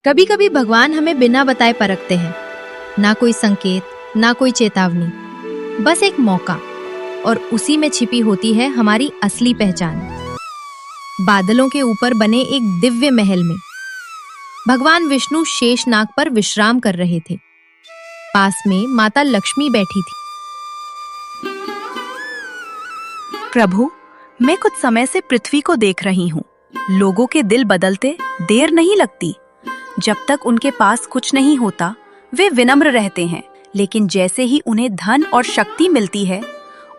कभी कभी भगवान हमें बिना बताए परखते हैं। ना कोई संकेत, ना कोई चेतावनी, बस एक मौका, और उसी में छिपी होती है हमारी असली पहचान। बादलों के ऊपर बने एक दिव्य महल में भगवान विष्णु शेषनाग पर विश्राम कर रहे थे। पास में माता लक्ष्मी बैठी थी। प्रभु, मैं कुछ समय से पृथ्वी को देख रही हूँ। लोगों के दिल बदलते देर नहीं लगती। जब तक उनके पास कुछ नहीं होता वे विनम्र रहते हैं, लेकिन जैसे ही उन्हें धन और शक्ति मिलती है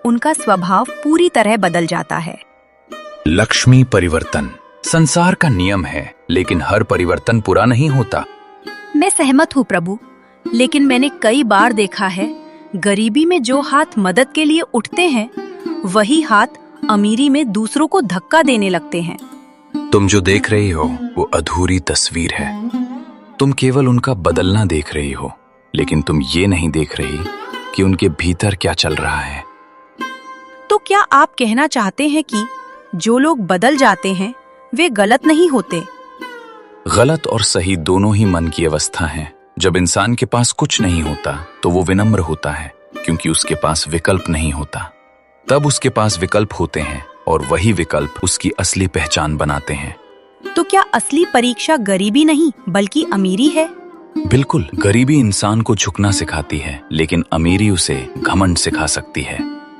उनका स्वभाव पूरी तरह बदल जाता है। लक्ष्मी परिवर्तन संसार का नियम है, लेकिन हर परिवर्तन बुरा नहीं होता। मैं सहमत हूँ प्रभु, लेकिन मैंने कई बार देखा है गरीबी में जो हाथ मदद के लिए उठते हैं वही हाथ अमीरी में दूसरों को धक्का देने लगते हैं। तुम जो देख रही हो वो अधूरी तस्वीर है। तुम केवल उनका बदलना देख रही हो, लेकिन तुम ये नहीं देख रही कि उनके भीतर क्या चल रहा है। तो क्या आप कहना चाहते हैं कि जो लोग बदल जाते हैं वे गलत नहीं होते? गलत और सही दोनों ही मन की अवस्था है। जब इंसान के पास कुछ नहीं होता तो वो विनम्र होता है, क्योंकि उसके पास विकल्प नहीं होता। तब उसके पास विकल्प होते हैं और वही विकल्प उसकी असली पहचान बनाते हैं। तो क्या असली परीक्षा गरीबी नहीं बल्कि अमीरी है? बिल्कुल, गरीबी इंसान को झुकना सिखाती है, लेकिन अमीरी उसे घमंड सिखा सकती है।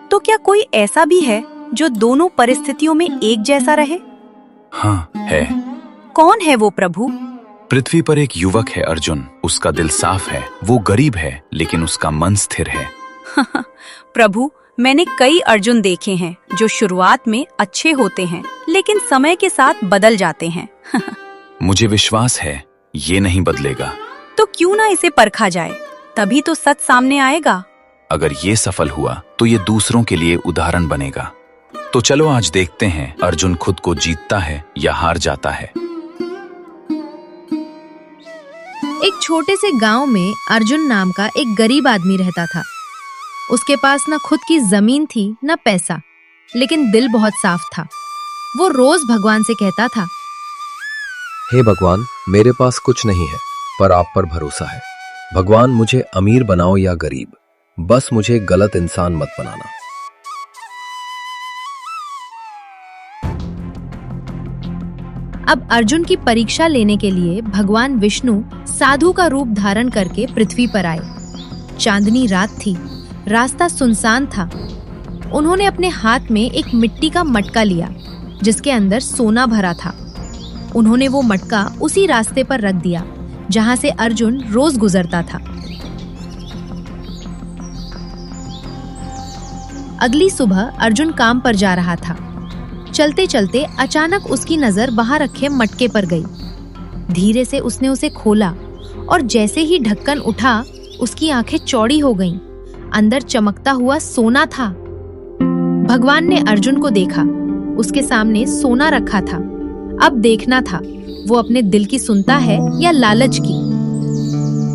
तो क्या कोई ऐसा भी है जो दोनों परिस्थितियों में एक जैसा रहे? हाँ है। कौन है वो प्रभु? पृथ्वी पर एक युवक है अर्जुन। उसका दिल साफ है, वो गरीब है, लेकिन उसका मन स्थिर है। प्रभु, मैंने कई अर्जुन देखे हैं जो शुरुआत में अच्छे होते हैं लेकिन समय के साथ बदल जाते हैं। मुझे विश्वास है ये नहीं बदलेगा। तो क्यों ना इसे परखा जाए, तभी तो सच सामने आएगा। अगर ये सफल हुआ तो ये दूसरों के लिए उदाहरण बनेगा। तो चलो आज देखते हैं अर्जुन खुद को जीतता है या हार जाता है। एक छोटे से गांव में अर्जुन नाम का एक गरीब आदमी रहता था। उसके पास न खुद की जमीन थी न पैसा, लेकिन दिल बहुत साफ था। वो रोज भगवान से कहता था, हे भगवान, मेरे पास कुछ नहीं है पर आप पर भरोसा है। भगवान, मुझे अमीर बनाओ या गरीब, बस मुझे गलत इंसान मत बनाना। अब अर्जुन की परीक्षा लेने के लिए भगवान विष्णु साधु का रूप धारण करके पृथ्वी पर आए। चांदनी रात थी, रास्ता सुनसान था। उन्होंने अपने हाथ में एक मिट्टी का मटका लिया जिसके अंदर सोना भरा था। उन्होंने वो मटका उसी रास्ते पर रख दिया जहां से अर्जुन रोज गुजरता था। अगली सुबह अर्जुन काम पर जा रहा था। चलते चलते अचानक उसकी नजर वहां रखे मटके पर गई। धीरे से उसने उसे खोला और जैसे ही ढक्कन उठा उसकी आंखें चौड़ी हो गईं। अंदर चमकता हुआ सोना था। भगवान ने अर्जुन को देखा। उसके सामने सोना रखा था। अब देखना था वो अपने दिल की सुनता है या लालच की।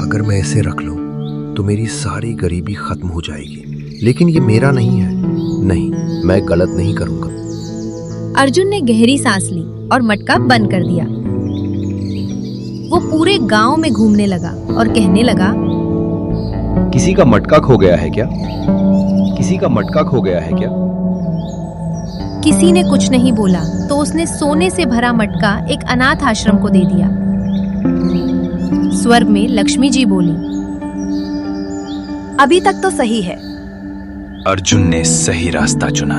अगर मैं इसे रख लूं तो मेरी सारी गरीबी खत्म हो जाएगी, लेकिन ये मेरा नहीं है। नहीं, मैं गलत नहीं करूंगा। अर्जुन ने गहरी सांस ली और मटका बंद कर दिया। वो पूरे गांव में घूमने लगा और कहने लगा, किसी का मटका खो गया है क्या? किसी का मटका खो गया है क्या? किसी ने कुछ नहीं बोला तो उसने सोने से भरा मटका एक अनाथ आश्रम को दे दिया। स्वर्ग में लक्ष्मी जी बोली, अभी तक तो सही है। अर्जुन ने सही रास्ता चुना।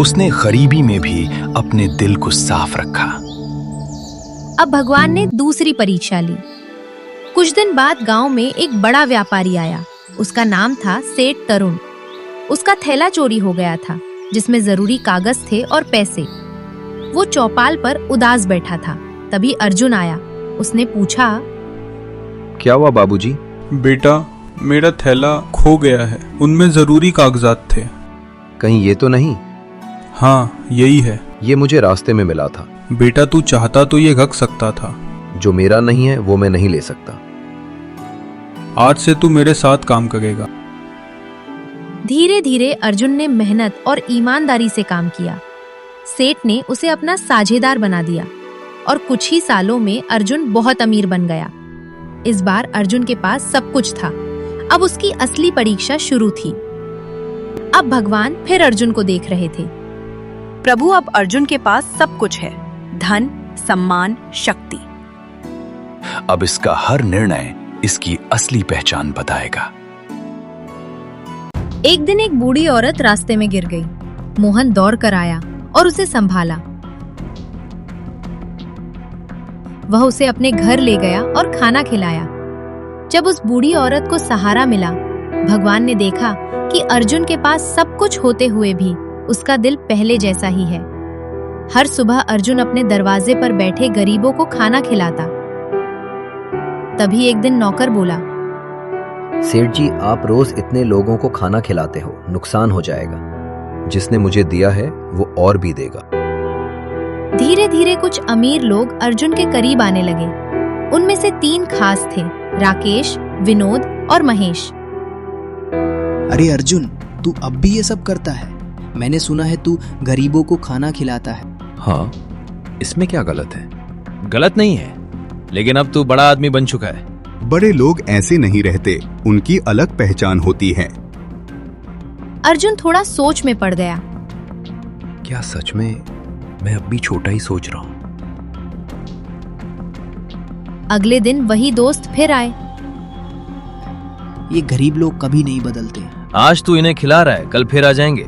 उसने गरीबी में भी अपने दिल को साफ रखा। अब भगवान ने दूसरी परीक्षा ली। कुछ दिन बाद गांव में एक बड़ा व्यापारी आया। उसका नाम था सेठ तरुण। उसका थैला चोरी हो गया था जिसमें जरूरी कागज थे और पैसे। वो चौपाल पर उदास बैठा था। तभी अर्जुन आया। उसने पूछा, क्या हुआ बाबूजी? बेटा, मेरा थैला खो गया है। उनमें जरूरी कागजात थे। कहीं ये तो नहीं? हाँ, यही है। ये मुझे रास्ते में मिला था। बेटा, तू चाहता तो ये रख सकता था। जो मेरा नहीं है वो मैं नहीं ले सकता। आज से तू मेरे साथ काम करेगा। धीरे धीरे अर्जुन ने मेहनत और ईमानदारी से काम किया। सेठ ने उसे अपना साझेदार बना दिया और कुछ ही सालों में अर्जुन बहुत अमीर बन गया। इस बार अर्जुन के पास सब कुछ था। अब उसकी असली परीक्षा शुरू थी। अब भगवान फिर अर्जुन को देख रहे थे। प्रभु, अब अर्जुन के पास सब कुछ है, धन, सम्मान, शक्ति। अब इसका हर निर्णय इसकी असली पहचान बताएगा। एक दिन एक बूढ़ी औरत रास्ते में गिर गई। मोहन दौड़ कर आया और उसे संभाला। वह उसे अपने घर ले गया और खाना खिलाया। जब उस बूढ़ी औरत को सहारा मिला, भगवान ने देखा कि अर्जुन के पास सब कुछ होते हुए भी उसका दिल पहले जैसा ही है। हर सुबह अर्जुन अपने दरवाजे पर बैठे गरीबों को खाना खिलाता। तभी एक दिन नौकर बोला, सेठ जी, आप रोज इतने लोगों को खाना खिलाते हो, नुकसान हो जाएगा। जिसने मुझे दिया है वो और भी देगा। धीरे धीरे कुछ अमीर लोग अर्जुन के करीब आने लगे। उनमें से 3 खास थे, राकेश, विनोद और महेश। अरे अर्जुन, तू अब भी ये सब करता है? मैंने सुना है तू गरीबों को खाना खिलाता है। हाँ, इसमें क्या गलत है? गलत नहीं है, लेकिन अब तू बड़ा आदमी बन चुका है। बड़े लोग ऐसे नहीं रहते, उनकी अलग पहचान होती है। अर्जुन थोड़ा सोच में पड़ गया। क्या सच में मैं अब भी छोटा ही सोच रहा हूँ? अगले दिन वही दोस्त फिर आए। ये गरीब लोग कभी नहीं बदलते। आज तू इन्हें खिला रहा है, कल फिर आ जाएंगे।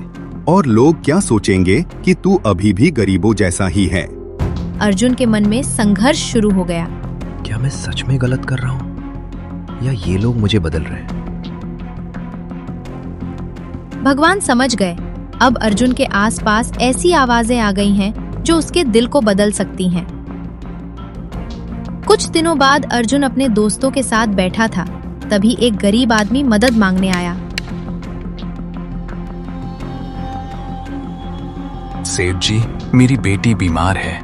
और लोग क्या सोचेंगे कि तू अभी भी गरीबों जैसा ही है। अर्जुन के मन में संघर्ष शुरू हो गया। क्या मैं सच में गलत कर रहा हूँ या ये लोग मुझे बदल रहे हैं? भगवान समझ गए। अब अर्जुन के आसपास ऐसी आवाजें आ गई हैं जो उसके दिल को बदल सकती हैं। कुछ दिनों बाद अर्जुन अपने दोस्तों के साथ बैठा था। तभी एक गरीब आदमी मदद मांगने आया। सेठ जी, मेरी बेटी बीमार है।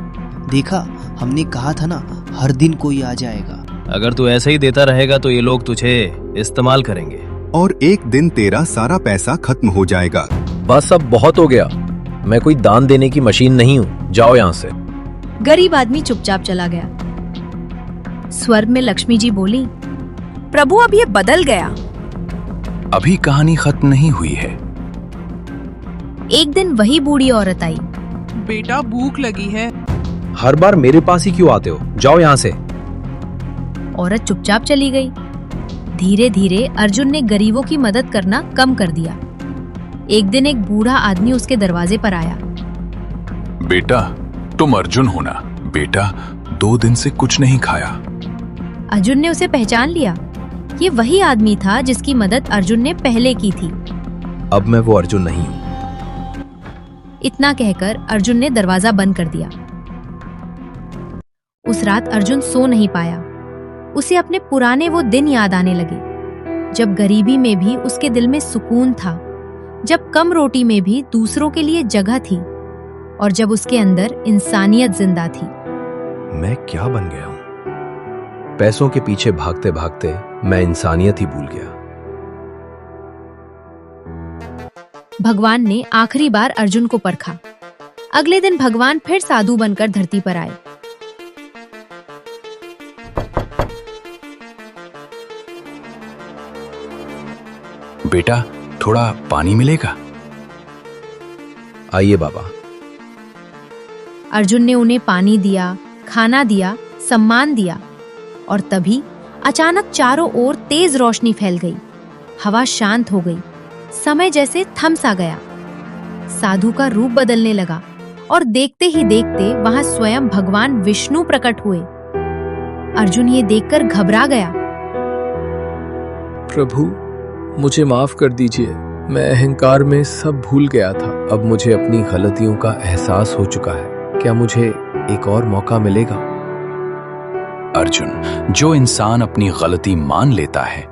देखा, हमने कहा था ना, हर दिन कोई आ जाएगा। अगर तू ऐसे ही देता रहेगा तो ये लोग तुझे इस्तेमाल करेंगे और एक दिन तेरा सारा पैसा खत्म हो जाएगा। बस अब बहुत हो गया। मैं कोई दान देने की मशीन नहीं हूँ, जाओ यहाँ से। गरीब आदमी चुपचाप चला गया। स्वर में लक्ष्मी जी बोली, प्रभु, अब ये बदल गया। अभी कहानी खत्म नहीं हुई है। एक दिन वही बूढ़ी औरत आई। बेटा, भूख लगी है। हर बार मेरे पास ही क्यों आते हो, जाओ यहाँ से। औरत चुपचाप चली गई। धीरे धीरे अर्जुन ने गरीबों की मदद करना कम कर दिया। एक दिन एक बूढ़ा आदमी उसके दरवाजे पर आया। बेटा, तुम अर्जुन हो ना? बेटा, 2 दिन से कुछ नहीं खाया। अर्जुन ने उसे पहचान लिया। ये वही आदमी था जिसकी मदद अर्जुन ने पहले की थी। अब मैं वो अर्जुन नहीं हूँ। इतना कहकर अर्जुन ने दरवाजा बंद कर दिया। उस रात अर्जुन सो नहीं पाया। उसे अपने पुराने वो दिन याद आने लगे, जब गरीबी में भी उसके दिल में सुकून था, जब कम रोटी में भी दूसरों के लिए जगह थी, और जब उसके अंदर इंसानियत जिंदा थी। मैं क्या बन गया हूँ? पैसों के पीछे भागते भागते मैं इंसानियत ही भूल गया। भगवान ने आखिरी बार अर्जुन को परखा। अगले दिन भगवान फिर साधु बनकर धरती पर आए। बेटा, थोड़ा पानी मिलेगा? आइए बाबा। अर्जुन ने उन्हें पानी दिया, खाना दिया, सम्मान दिया, और तभी अचानक चारों ओर तेज रोशनी फैल गई। हवा शांत हो गई, समय जैसे थम सा गया। साधु का रूप बदलने लगा और देखते ही देखते वहां स्वयं भगवान विष्णु प्रकट हुए। अर्जुन ये देखकर घबरा गया। प्रभु, मुझे माफ कर दीजिए। मैं अहंकार में सब भूल गया था। अब मुझे अपनी गलतियों का एहसास हो चुका है। क्या मुझे एक और मौका मिलेगा? अर्जुन, जो इंसान अपनी गलती मान लेता है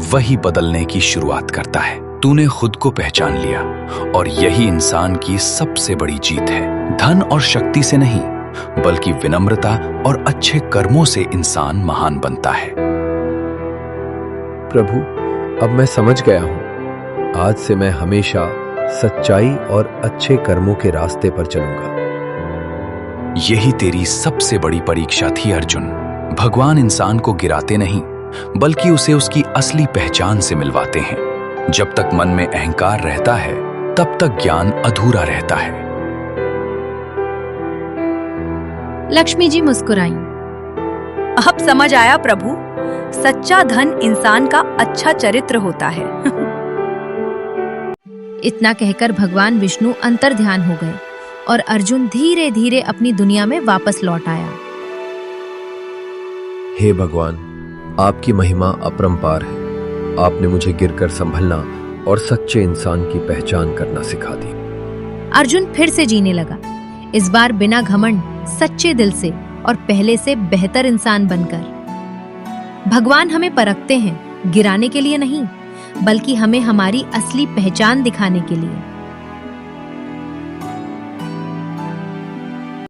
वही बदलने की शुरुआत करता है। तूने खुद को पहचान लिया और यही इंसान की सबसे बड़ी जीत है। धन और शक्ति से नहीं, बल्कि विनम्रता और अच्छे कर्मों से इंसान महान बनता है। प्रभु, अब मैं समझ गया हूँ। आज से मैं हमेशा सच्चाई और अच्छे कर्मों के रास्ते पर चलूंगा। यही तेरी सबसे बड़ी परीक्षा थी अर्जुन। भगवान इंसान को गिराते नहीं, बल्कि उसे उसकी असली पहचान से मिलवाते हैं। जब तक मन में अहंकार रहता है, तब तक ज्ञान अधूरा रहता है। लक्ष्मी जी मुस्कुराईं। अब समझ आया प्रभु, सच्चा धन इंसान का अच्छा चरित्र होता है। इतना कहकर भगवान विष्णु अंतर ध्यान हो गए और अर्जुन धीरे धीरे अपनी दुनिया में वापस लौट आया। हे भगवान, आपकी महिमा अपरंपार है। आपने मुझे गिरकर संभलना और सच्चे इंसान की पहचान करना सिखा दी। अर्जुन फिर से जीने लगा, इस बार बिना घमंड, सच्चे दिल से और पहले से बेहतर इंसान बनकर। भगवान हमें परखते हैं, गिराने के लिए नहीं, बल्कि हमें हमारी असली पहचान दिखाने के लिए।